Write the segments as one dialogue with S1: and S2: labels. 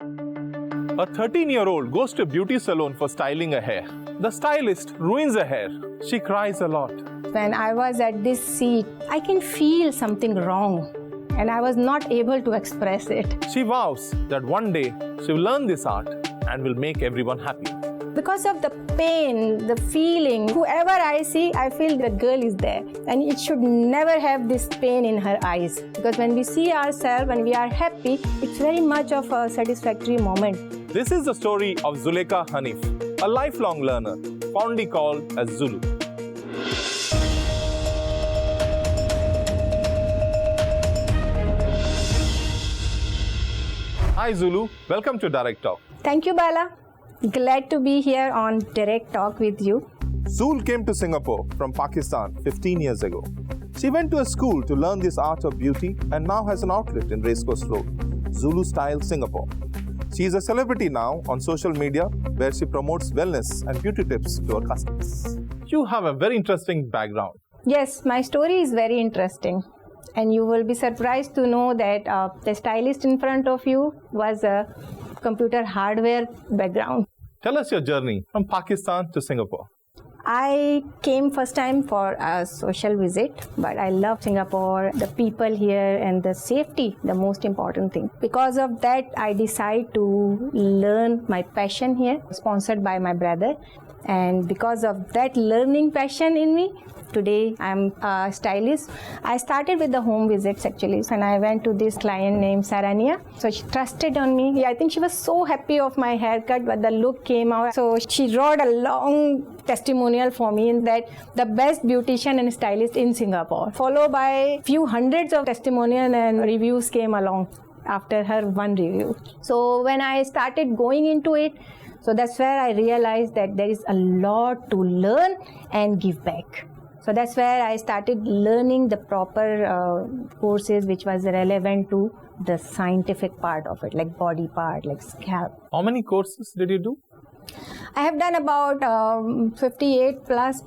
S1: A 13-year-old goes to a beauty salon for styling her hair. The stylist ruins her hair. She cries a lot.
S2: When I was at this seat, I can feel something wrong and I was not able to express it.
S1: She vows that one day she will learn this art and will make everyone happy.
S2: Because of the pain, the feeling, whoever I see, I feel the girl is there. And it should never have this pain in her eyes. Because when we see ourselves, when we are happy, it's very much of a satisfactory moment.
S1: This is the story of Zulekha Hanif, a lifelong learner, fondly called as Zulu. Hi Zulu, welcome to Direct Talk.
S2: Thank you, Bala. Glad to be here on Direct Talk with you.
S1: Zul came to Singapore from Pakistan 15 years ago. She went to a school to learn this art of beauty and now has an outlet in Racecourse Road, Zulu Style Singapore. She is a celebrity now on social media where she promotes wellness and beauty tips to her customers. You have a very interesting background.
S2: Yes, my story is very interesting. And you will be surprised to know that the stylist in front of you was a computer hardware background.
S1: Tell us your journey from Pakistan to Singapore.
S2: I came first time for a social visit, but I love Singapore, the people here and the safety, the most important thing. Because of that, I decided to learn my passion here, sponsored by my brother. And because of that learning passion in me, today I'm a stylist. I started with the home visits actually, and I went to this client named Sarania. So she trusted on me. I think she was so happy of my haircut, but the look came out. So she wrote a long testimonial for me in that the best beautician and stylist in Singapore, followed by few hundreds of testimonial and reviews came along after her one review. So when I started going into it, so that's where I realized that there is a lot to learn and give back. So that's where I started learning the proper courses which was relevant to the scientific part of it, like body part, like scalp.
S1: How many courses did you do?
S2: I have done about 58 plus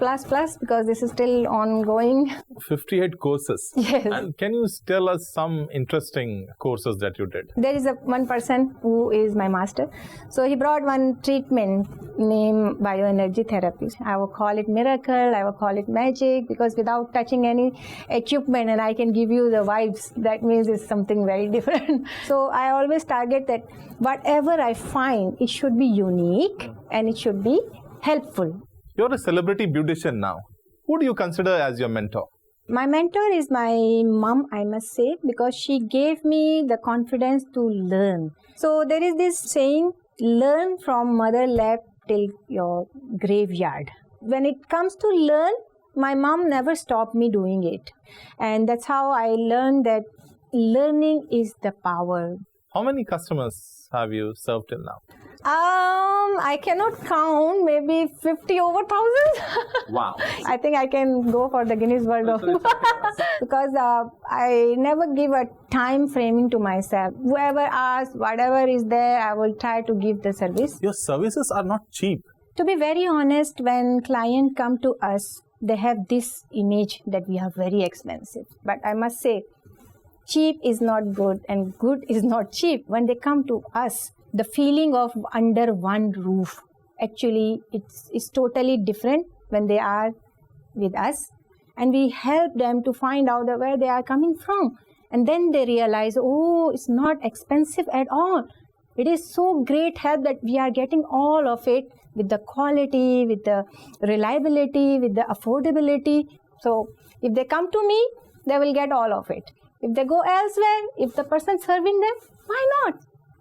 S2: because this is still ongoing.
S1: 58 courses.
S2: Yes.
S1: And can you tell us some interesting courses that you did?
S2: There is one person who is my master. So he brought one treatment named bioenergy therapy. I will call it miracle, I will call it magic, because without touching any equipment and I can give you the vibes, that means it's something very different. So I always target that whatever I find, it should be unique and it should be helpful.
S1: You're a celebrity beautician now. Who do you consider as your mentor?
S2: My mentor is my mom, I must say, because she gave me the confidence to learn. So there is this saying, learn from mother lap till your graveyard. When it comes to learn, my mom never stopped me doing it. And that's how I learned that learning is the power.
S1: How many customers have you served till now?
S2: I cannot count, maybe 50 over 1,000.
S1: Wow.
S2: I think I can go for the Guinness World of because I never give a time framing to myself. Whoever asks, whatever is there, I will try to give the service.
S1: Your services are not cheap.
S2: To be very honest, when clients come to us, they have this image that we are very expensive. But I must say, cheap is not good and good is not cheap. When they come to us, the feeling of under one roof, actually it's totally different when they are with us. And we help them to find out where they are coming from. And then they realize, oh, it's not expensive at all. It is so great help that we are getting all of it with the quality, with the reliability, with the affordability. So if they come to me, they will get all of it. If they go elsewhere, if the person serving them, why not?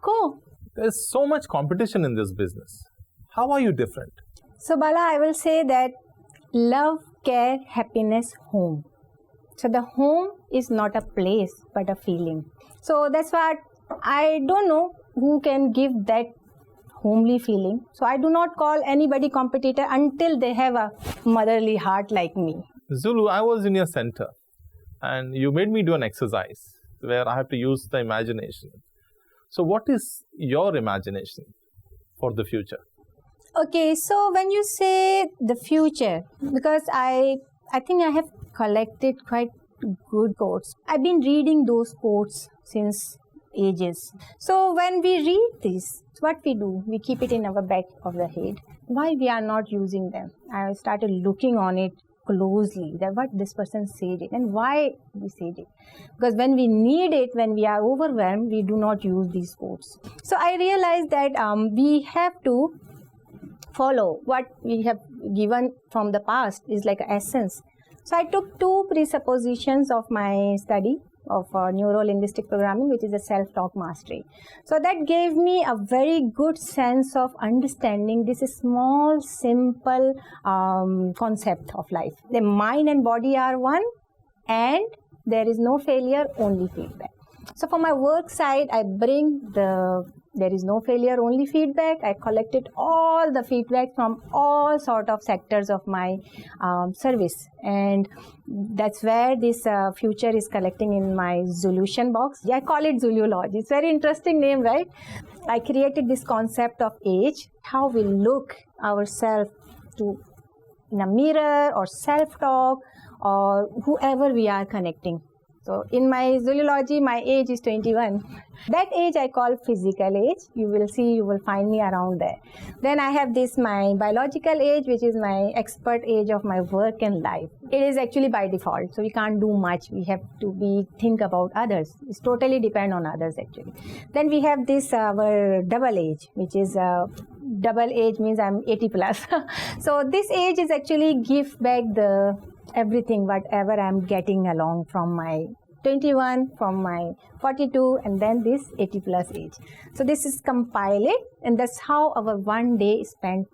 S2: Go.
S1: There's so much competition in this business. How are you different?
S2: So Bala, I will say that love, care, happiness, home. So the home is not a place, but a feeling. So that's what I don't know who can give that homely feeling. So I do not call anybody competitor until they have a motherly heart like me.
S1: Zulu, I was in your center and you made me do an exercise where I have to use the imagination. So what is your imagination for the future?
S2: Okay, so when you say the future, because I think I have collected quite good quotes. I've been reading those quotes since ages. So when we read this, what we do, we keep it in our back of the head. Why we are not using them? I started looking on it closely, that what this person said it and why we said it. Because when we need it, when we are overwhelmed, we do not use these quotes. So I realized that we have to follow what we have given from the past is like an essence. So I took two presuppositions of my study of neuro-linguistic programming, which is a self-talk mastery. So that gave me a very good sense of understanding this small, simple concept of life. The mind and body are one, and there is no failure, only feedback. So for my work side, I bring there is no failure, only feedback. I collected all the feedback from all sort of sectors of my service, and that's where this future is collecting in my Zolution box. I call it Zulology. It's a very interesting name, right? I created this concept of age, how we look ourselves in a mirror or self-talk or whoever we are connecting. So in my Zulology, my age is 21. That age I call physical age. You will find me around there. Then I have this my biological age, which is my expert age of my work and life. It is actually by default, so we can't do much. We have to think about others. It's totally depend on others actually. Then we have this our double age, which is double age means I'm 80 plus. So this age is actually give back the everything, whatever I'm getting along from my 21, from my 42, and then this 80 plus age. So this is compiled, and that's how our one day is spent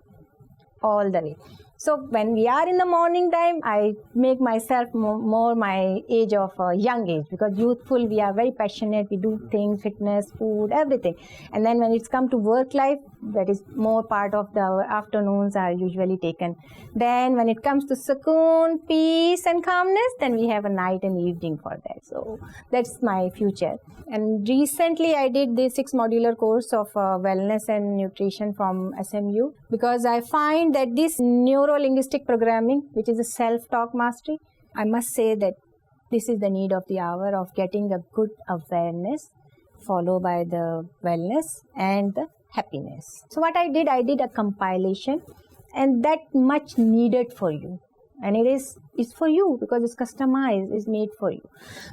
S2: all the way. So when we are in the morning time, I make myself more my age of young age, because youthful, we are very passionate, we do things, fitness, food, everything. And then when it's come to work life, that is more part of the afternoons are usually taken. Then when it comes to sukoon, peace and calmness, then we have a night and evening for that. So that's my future. And recently I did the 6 modular course of wellness and nutrition from SMU, because I find that this neuro-linguistic programming, which is a self-talk mastery, I must say that this is the need of the hour of getting a good awareness, followed by the wellness and the happiness. So what I did a compilation, and that much needed for you. And it's for you because it's customized, it's made for you.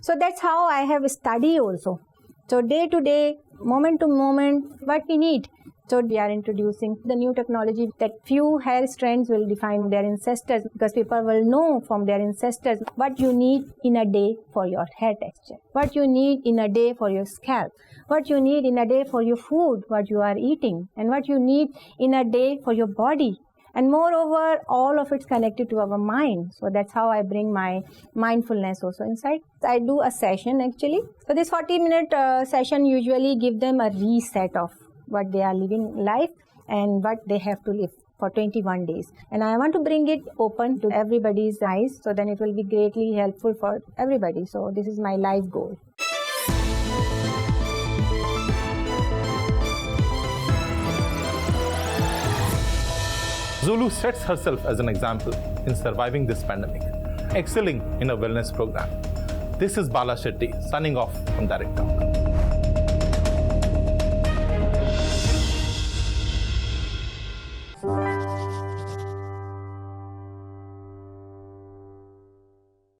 S2: So that's how I have studied also. So day to day, moment to moment, what we need. So we are introducing the new technology that few hair strands will define their ancestors, because people will know from their ancestors what you need in a day for your hair texture, what you need in a day for your scalp, what you need in a day for your food, what you are eating, and what you need in a day for your body. And moreover, all of it's connected to our mind. So that's how I bring my mindfulness also inside. I do a session actually. So this 40-minute session usually give them a reset of what they are living life and what they have to live for 21 days. And I want to bring it open to everybody's eyes, so then it will be greatly helpful for everybody. So this is my life goal.
S1: Zulu sets herself as an example in surviving this pandemic, excelling in a wellness program. This is Bala Shetty, signing off from Direct Talk.